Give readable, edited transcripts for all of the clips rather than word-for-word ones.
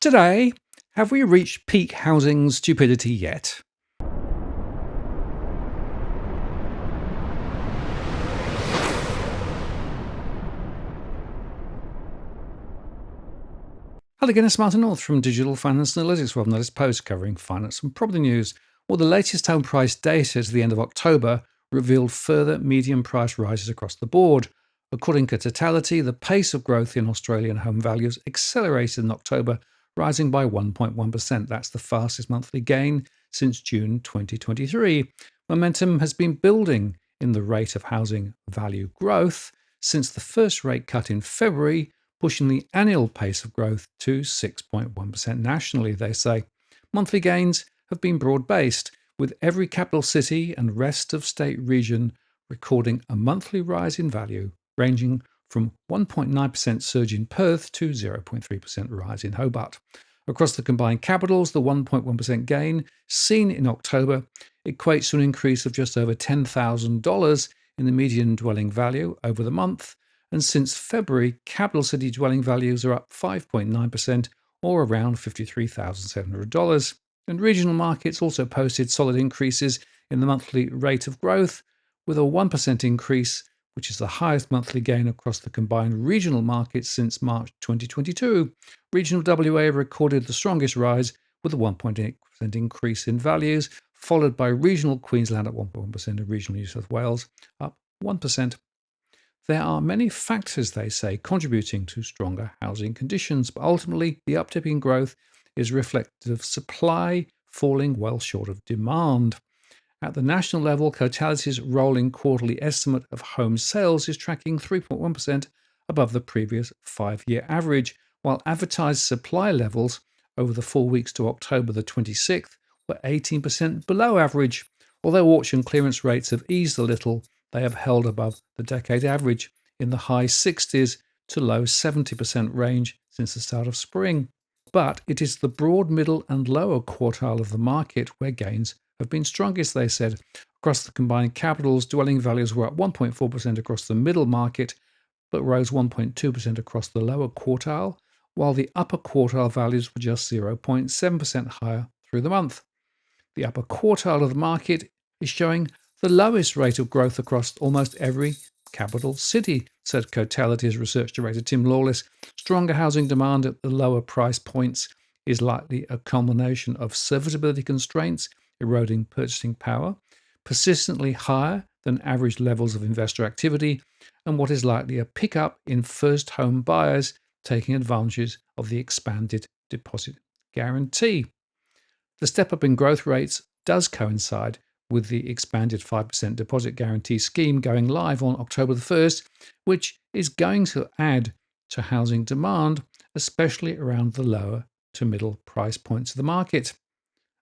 Today, have we reached peak housing stupidity yet? Hello again, it's Martin North from Digital Finance Analytics, with latest post covering finance and property news. Well, the latest home price data to the end of October revealed further median price rises across the board. According to Totality, the pace of growth in Australian home values accelerated in October, rising by 1.1%. That's the fastest monthly gain since June 2023. Momentum has been building in the rate of housing value growth since the first rate cut in February, pushing the annual pace of growth to 6.1% nationally, they say. Monthly gains have been broad-based, with every capital city and rest of state region recording a monthly rise in value, ranging from 1.9% surge in Perth to 0.3% rise in Hobart. Across the combined capitals, the 1.1% gain seen in October equates to an increase of just over $10,000 in the median dwelling value over the month. And since February, capital city dwelling values are up 5.9%, or around $53,700. And regional markets also posted solid increases in the monthly rate of growth, with a 1% increase, which is the highest monthly gain across the combined regional markets since March 2022. Regional WA recorded the strongest rise, with a 1.8% increase in values, followed by regional Queensland at 1.1% and regional New South Wales up 1%. There are many factors, they say, contributing to stronger housing conditions, but ultimately the uptick in growth is reflective of supply falling well short of demand. At the national level, Totality's rolling quarterly estimate of home sales is tracking 3.1% above the previous 5-year average, while advertised supply levels over the 4 weeks to October the 26th were 18% below average. Although auction clearance rates have eased a little, they have held above the decade average in the high 60s to low 70% range since the start of spring. But it is the broad, middle and lower quartile of the market where gains have been strongest, they said. Across the combined capitals, dwelling values were up 1.4% across the middle market, but rose 1.2% across the lower quartile, while the upper quartile values were just 0.7% higher through the month. The upper quartile of the market is showing the lowest rate of growth across almost every capital city, said Totality's research director Tim Lawless. Stronger housing demand at the lower price points is likely a combination of serviceability constraints eroding purchasing power, persistently higher than average levels of investor activity, and what is likely a pickup in first home buyers taking advantage of the expanded deposit guarantee. The step up in growth rates does coincide with the expanded 5% deposit guarantee scheme going live on October the 1st, which is going to add to housing demand, especially around the lower to middle price points of the market.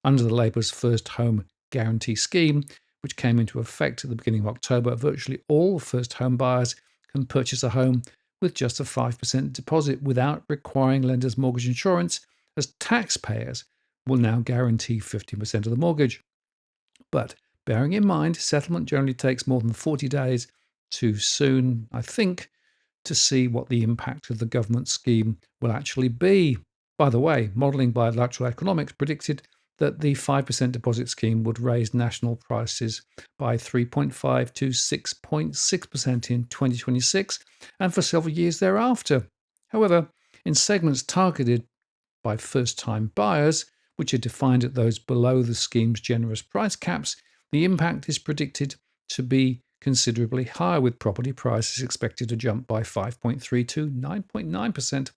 Under the Labour's first home guarantee scheme, which came into effect at the beginning of October, virtually all first home buyers can purchase a home with just a 5% deposit without requiring lenders' mortgage insurance, as taxpayers will now guarantee 50% of the mortgage. But bearing in mind, settlement generally takes more than 40 days, too soon, I think, to see what the impact of the government scheme will actually be. By the way, modelling by Lateral Economics predicted that the 5% deposit scheme would raise national prices by 3.5 to 6.6% in 2026 and for several years thereafter. However, in segments targeted by first-time buyers, which are defined at those below the scheme's generous price caps, the impact is predicted to be considerably higher, with property prices expected to jump by 5.3 to 9.9%.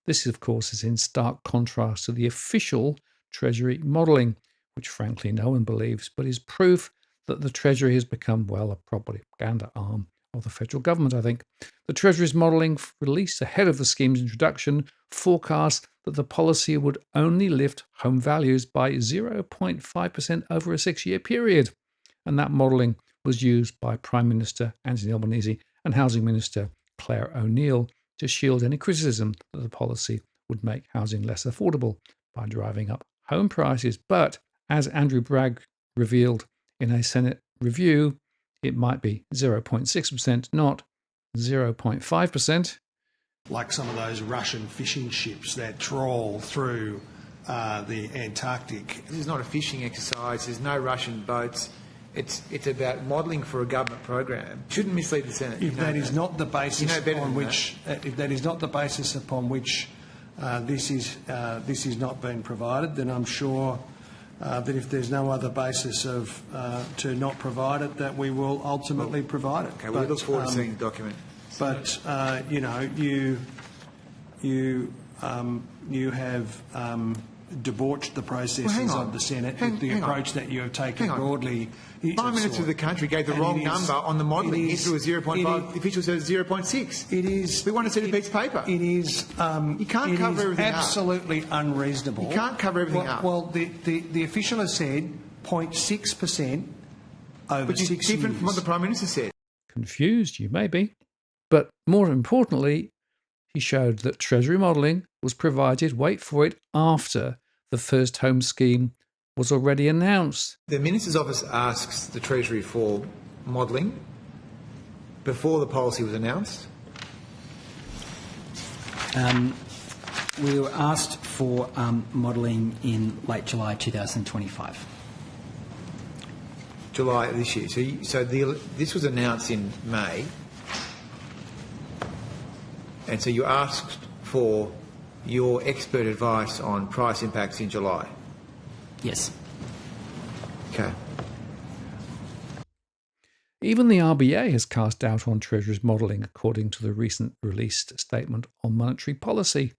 This, of course, is in stark contrast to the official Treasury modelling, which frankly no one believes, but is proof that the Treasury has become, well, a propaganda arm of the federal government, I think. The Treasury's modelling, released ahead of the scheme's introduction, forecasts that the policy would only lift home values by 0.5% over a 6-year period. And that modelling was used by Prime Minister Anthony Albanese and Housing Minister Claire O'Neill to shield any criticism that the policy would make housing less affordable by driving up home prices. But as Andrew Bragg revealed in a Senate review, it might be 0.6%, not 0.5%. like some of those Russian fishing ships that trawl through the Antarctic. This is not a fishing exercise. There's no Russian boats. It's about modelling for a government program. Shouldn't mislead the Senate. If that is not the basis upon which, if that is not the basis upon which this is not being provided, then I'm sure that if there's no other basis to not provide it, that we will ultimately provide it. Okay, we look forward to seeing the document. But you have debauched the processes of the Senate with the approach that you have taken broadly. Prime Minister of the country gave the wrong number on the modelling. He threw a 0.5. The official says 0.6. It is. We want to see the piece of paper. It is. You can't cover everything up. Absolutely unreasonable. You can't cover everything up. Well, the official has said 0.6% over 6 years. Which is different from what the Prime Minister said. Confused, you may be. But more importantly, he showed that Treasury modelling was provided, wait for it, after the first home scheme was already announced. The Minister's office asks the Treasury for modelling before the policy was announced. We were asked for modelling in late July 2025. July this year. So this was announced in May. And so you asked for your expert advice on price impacts in July? Yes. Okay. Even the RBA has cast doubt on Treasury's modelling, according to the recent released statement on monetary policy.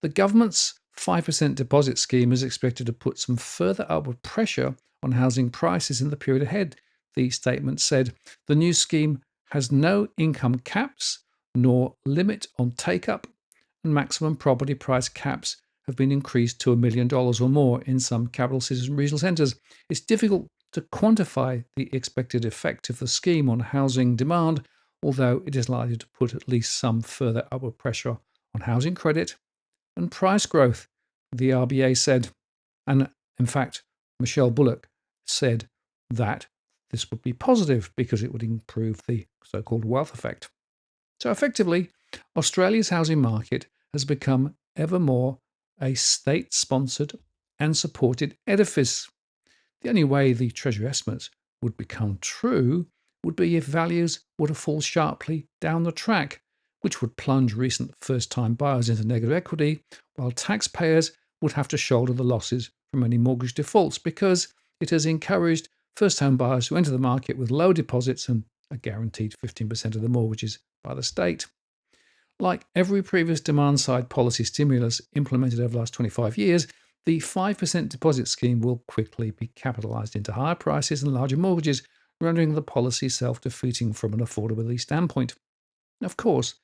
The government's 5% deposit scheme is expected to put some further upward pressure on housing prices in the period ahead, the statement said. The new scheme has no income caps nor limit on take-up, and maximum property price caps have been increased to $1 million or more in some capital cities and regional centres. It's difficult to quantify the expected effect of the scheme on housing demand, although it is likely to put at least some further upward pressure on housing credit and price growth, the RBA said. And in fact, Michelle Bullock said that this would be positive because it would improve the so-called wealth effect. So effectively, Australia's housing market has become ever more a state-sponsored and supported edifice. The only way the Treasury estimates would become true would be if values were to fall sharply down the track, which would plunge recent first-time buyers into negative equity, while taxpayers would have to shoulder the losses from any mortgage defaults because it has encouraged first-home buyers to enter the market with low deposits and a guaranteed 15% of the mortgages by the state. Like every previous demand-side policy stimulus implemented over the last 25 years, the 5% deposit scheme will quickly be capitalised into higher prices and larger mortgages, rendering the policy self-defeating from an affordability standpoint. Of course,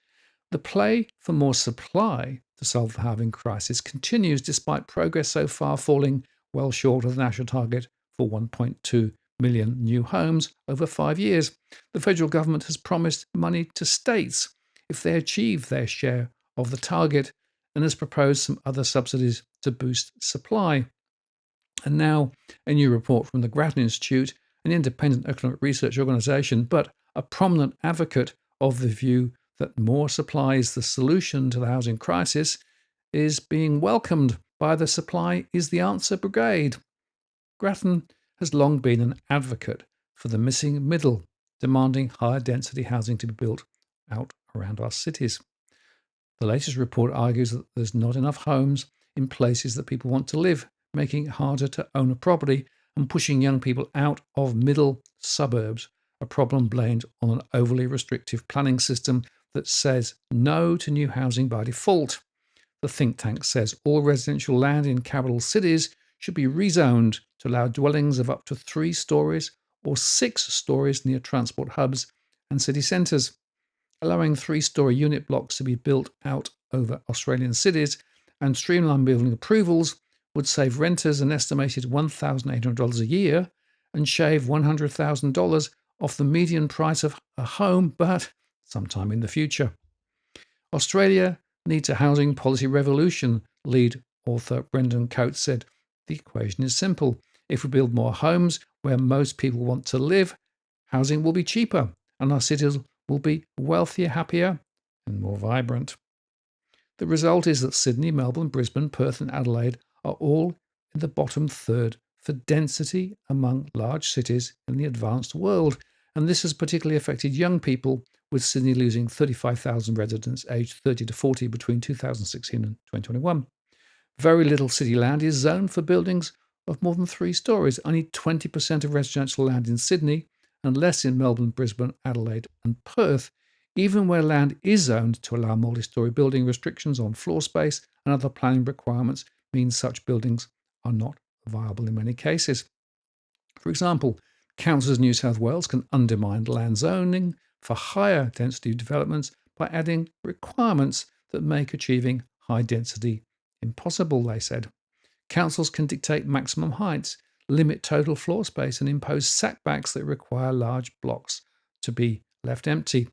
the play for more supply to solve the housing crisis continues despite progress so far falling well short of the national target for 1.2 million new homes over 5 years. The federal government has promised money to states if they achieve their share of the target and has proposed some other subsidies to boost supply. And now a new report from the Grattan Institute, an independent economic research organisation, but a prominent advocate of the view that more supply is the solution to the housing crisis, is being welcomed by the Supply is the Answer brigade. Grattan has long been an advocate for the missing middle, demanding higher density housing to be built out around our cities. The latest report argues that there's not enough homes in places that people want to live, making it harder to own a property and pushing young people out of middle suburbs, a problem blamed on an overly restrictive planning system that says no to new housing by default. The think tank says all residential land in capital cities should be rezoned to allow dwellings of up to 3 stories or 6 stories near transport hubs and city centres. Allowing 3-storey unit blocks to be built out over Australian cities and streamline building approvals would save renters an estimated $1,800 a year and shave $100,000 off the median price of a home, but sometime in the future. Australia needs a housing policy revolution, lead author Brendan Coates said. The equation is simple. If we build more homes where most people want to live, housing will be cheaper and our cities will be wealthier, happier, and more vibrant. The result is that Sydney, Melbourne, Brisbane, Perth, and Adelaide are all in the bottom third for density among large cities in the advanced world. And this has particularly affected young people, with Sydney losing 35,000 residents aged 30 to 40 between 2016 and 2021. Very little city land is zoned for buildings of more than 3 stories. Only 20% of residential land in Sydney and less in Melbourne, Brisbane, Adelaide, and Perth. Even where land is zoned to allow multi-storey building, restrictions on floor space and other planning requirements mean such buildings are not viable in many cases. For example, councils in New South Wales can undermine land zoning for higher density developments by adding requirements that make achieving high density impossible, they said. Councils can dictate maximum heights, limit total floor space, and impose setbacks that require large blocks to be left empty.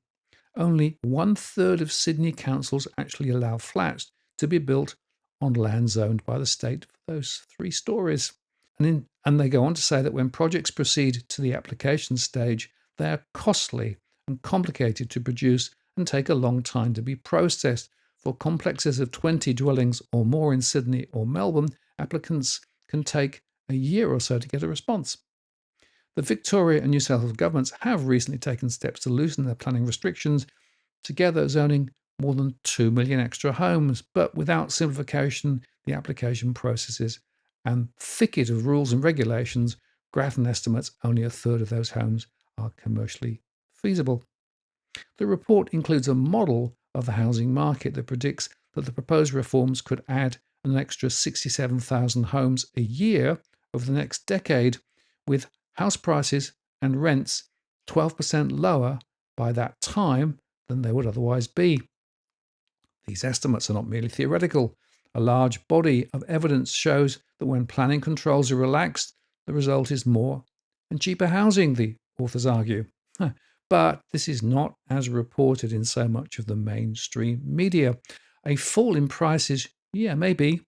Only 1/3 of Sydney councils actually allow flats to be built on land zoned by the state for those 3 stories. And they go on to say that when projects proceed to the application stage, they are costly and complicated to produce and take a long time to be processed. For complexes of 20 dwellings or more in Sydney or Melbourne, applicants can take a year or so to get a response. The Victoria and New South Wales governments have recently taken steps to loosen their planning restrictions, together zoning more than 2 million extra homes. But without simplification, the application processes and thicket of rules and regulations, Grattan estimates only 1/3 of those homes are commercially feasible. The report includes a model of the housing market that predicts that the proposed reforms could add an extra 67,000 homes a year over the next decade, with house prices and rents 12% lower by that time than they would otherwise be. These estimates are not merely theoretical. A large body of evidence shows that when planning controls are relaxed, the result is more and cheaper housing, the authors argue. But this is not as reported in so much of the mainstream media. A fall in prices, yeah, maybe,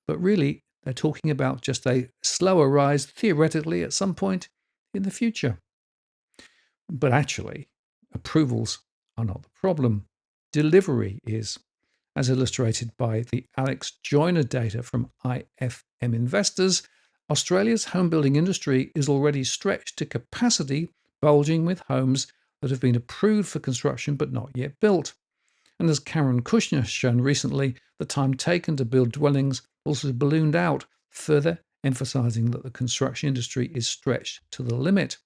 but really they're talking about just a slower rise, theoretically, at some point in the future. But actually, approvals are not the problem. Delivery is, as illustrated by the Alex Joyner data from IFM Investors. Australia's home building industry is already stretched to capacity, bulging with homes that have been approved for construction but not yet built. And as Karen Kushner has shown recently, the time taken to build dwellings also ballooned out, further emphasising that the construction industry is stretched to the limit.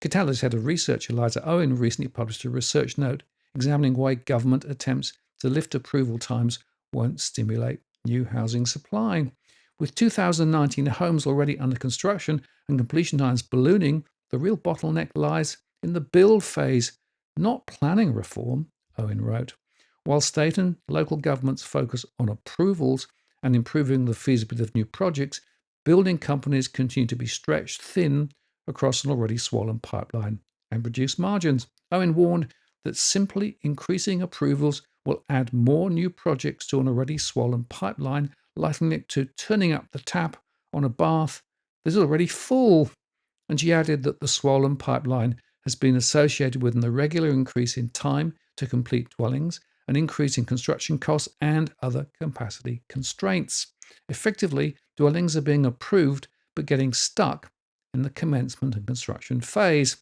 Catalyst head of research Eliza Owen recently published a research note examining why government attempts to lift approval times won't stimulate new housing supply. With 2019 homes already under construction and completion times ballooning, the real bottleneck lies in the build phase, not planning reform, Owen wrote. While state and local governments focus on approvals and improving the feasibility of new projects, building companies continue to be stretched thin across an already swollen pipeline and reduce margins. Owen warned that simply increasing approvals will add more new projects to an already swollen pipeline, likening it to turning up the tap on a bath that is already full. And she added that the swollen pipeline has been associated with an irregular increase in time to complete dwellings, an increase in construction costs, and other capacity constraints. Effectively, dwellings are being approved but getting stuck in the commencement and construction phase.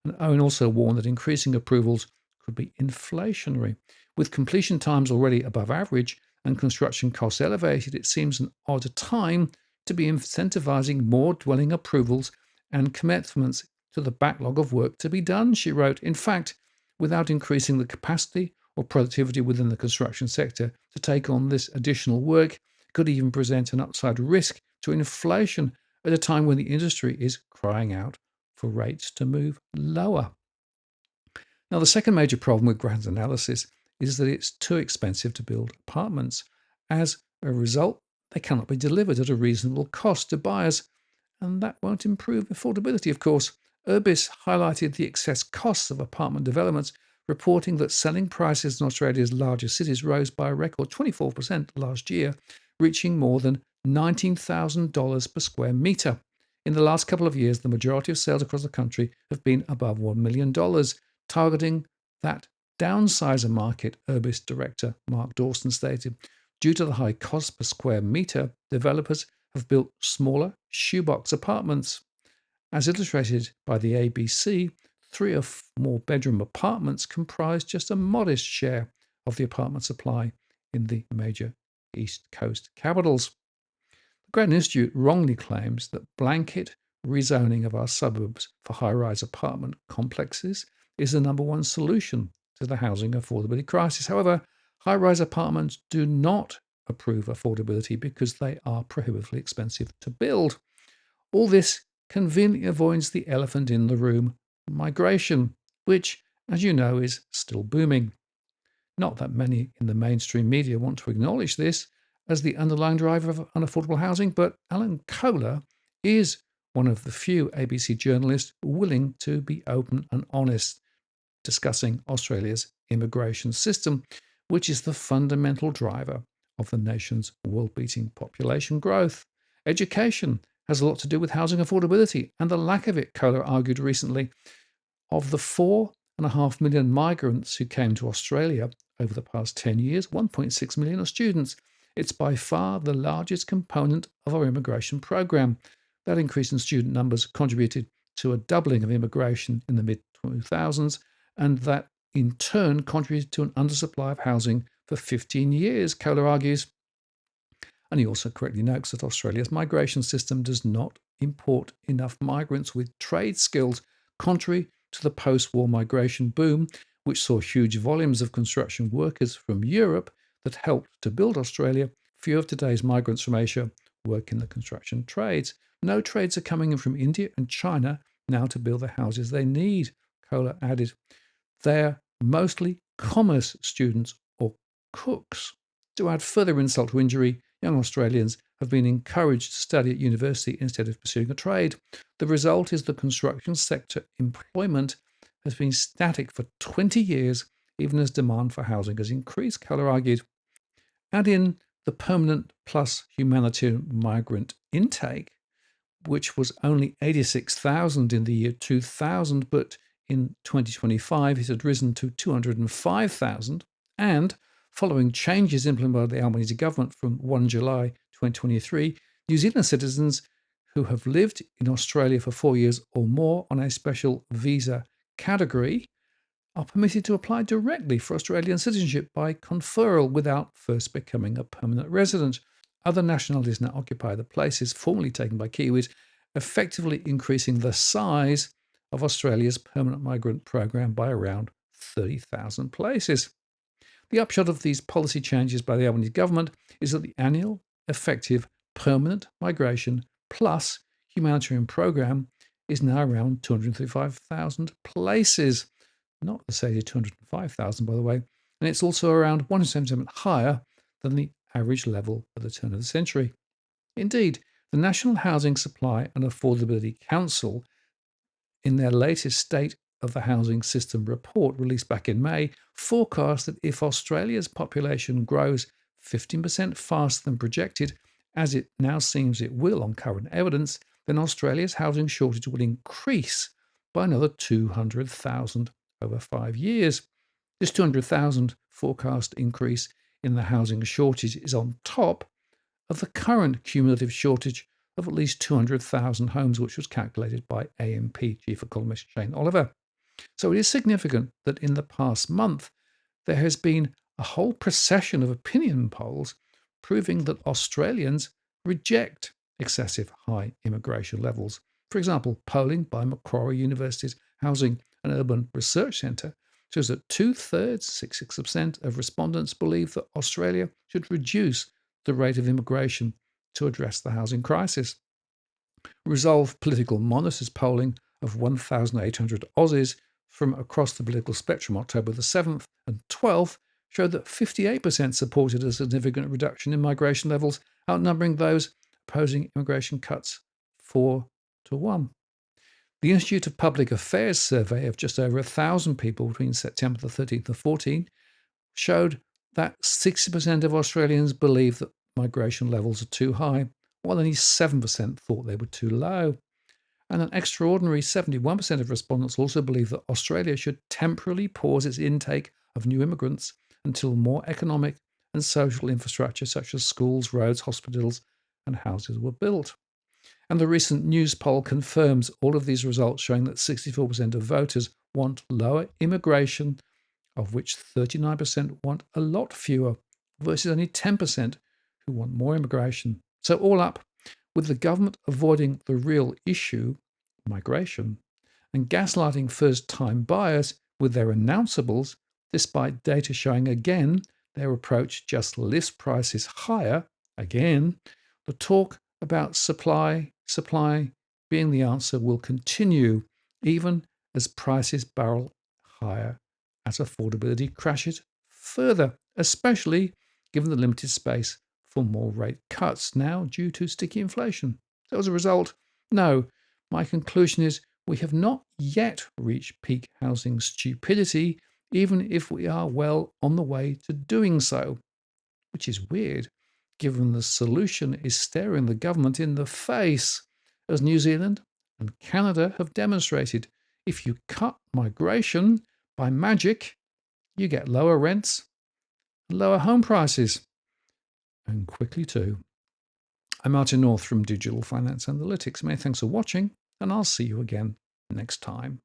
And Owen also warned that increasing approvals could be inflationary. With completion times already above average and construction costs elevated, it seems an odd time to be incentivizing more dwelling approvals and commitments to the backlog of work to be done, she wrote. In fact, without increasing the capacity or productivity within the construction sector to take on this additional work, it could even present an upside risk to inflation at a time when the industry is crying out for rates to move lower. Now, the second major problem with Grattan's analysis is that it's too expensive to build apartments. As a result, they cannot be delivered at a reasonable cost to buyers, and that won't improve affordability, of course. Urbis highlighted the excess costs of apartment developments, reporting that selling prices in Australia's largest cities rose by a record 24% last year, reaching more than $19,000 per square metre. In the last couple of years, the majority of sales across the country have been above $1 million, targeting that downsizer market, Urbis director Mark Dawson stated, due to the high cost per square metre, developers have built smaller shoebox apartments. As illustrated by the ABC, 3 or more bedroom apartments comprise just a modest share of the apartment supply in the major East Coast capitals. The Grattan Institute wrongly claims that blanket rezoning of our suburbs for high-rise apartment complexes is the number one solution to the housing affordability crisis. However, high-rise apartments do not improve affordability because they are prohibitively expensive to build. All this conveniently avoids the elephant in the room, migration, which, as you know, is still booming. Not that many in the mainstream media want to acknowledge this as the underlying driver of unaffordable housing, but Alan Kohler is one of the few ABC journalists willing to be open and honest, discussing Australia's immigration system, which is the fundamental driver of the nation's world-beating population growth. Education has a lot to do with housing affordability and the lack of it, Kohler argued recently. Of the 4.5 million migrants who came to Australia over the past 10 years, 1.6 million are students. It's by far the largest component of our immigration program. That increase in student numbers contributed to a doubling of immigration in the mid-2000s, and that in turn contributed to an undersupply of housing for 15 years, Kohler argues. And he also correctly notes that Australia's migration system does not import enough migrants with trade skills, contrary to the post-war migration boom, which saw huge volumes of construction workers from Europe that helped to build Australia. Few of today's migrants from Asia work in the construction trades. No trades are coming in from India and China now to build the houses they need, Kohler added. They're mostly commerce students or cooks. To add further insult to injury, young Australians have been encouraged to study at university instead of pursuing a trade. The result is the construction sector employment has been static for 20 years, even as demand for housing has increased, Kohler argued. Add in the permanent plus humanitarian migrant intake, which was only 86,000 in the year 2000, but in 2025 it had risen to 205,000, and following changes implemented by the Albanese government from 1 July 2023, New Zealand citizens who have lived in Australia for 4 years or more on a special visa category are permitted to apply directly for Australian citizenship by conferral without first becoming a permanent resident. Other nationalities now occupy the places formerly taken by Kiwis, effectively increasing the size of Australia's permanent migrant program by around 30,000 places. The upshot of these policy changes by the Albanese government is that the annual effective permanent migration plus humanitarian program is now around 235,000 places. Not the stated 205,000, by the way, and it's also around 177% higher than the average level at the turn of the century. Indeed, the National Housing Supply and Affordability Council, in their latest State of the Housing System report released back in May, forecast that if Australia's population grows 15% faster than projected, as it now seems it will on current evidence, then Australia's housing shortage will increase by another 200,000 over 5 years. This 200,000 forecast increase in the housing shortage is on top of the current cumulative shortage of at least 200,000 homes, which was calculated by AMP chief economist Shane Oliver. So it is significant that in the past month, there has been a whole procession of opinion polls proving that Australians reject excessive high immigration levels. For example, polling by Macquarie University's Housing and Urban Research Centre shows that 2/3, 66% of respondents believe that Australia should reduce the rate of immigration to address the housing crisis. Resolve Political Monitor's polling of 1,800 Aussies from across the political spectrum October the 7th and 12th showed that 58% supported a significant reduction in migration levels, outnumbering those opposing immigration cuts 4-1. The Institute of Public Affairs survey of just over 1,000 people between September the 13th and 14th showed that 60% of Australians believe that migration levels are too high, while only 7% thought they were too low. And an extraordinary 71% of respondents also believe that Australia should temporarily pause its intake of new immigrants until more economic and social infrastructure such as schools, roads, hospitals, and houses were built. And the recent news poll confirms all of these results, showing that 64% of voters want lower immigration, of which 39% want a lot fewer, versus only 10% who want more immigration. So all up, with the government avoiding the real issue, migration, and gaslighting first-time buyers with their announceables, despite data showing again their approach just lifts prices higher, again, the talk about supply being the answer will continue even as prices barrel higher as affordability crashes further, especially given the limited space for more rate cuts now due to sticky inflation. So as a result, no, my conclusion is we have not yet reached peak housing stupidity, even if we are well on the way to doing so, which is weird, given the solution is staring the government in the face, as New Zealand and Canada have demonstrated. If you cut migration by magic, you get lower rents and lower home prices, and quickly too. I'm Martin North from Digital Finance Analytics. Many thanks for watching, and I'll see you again next time.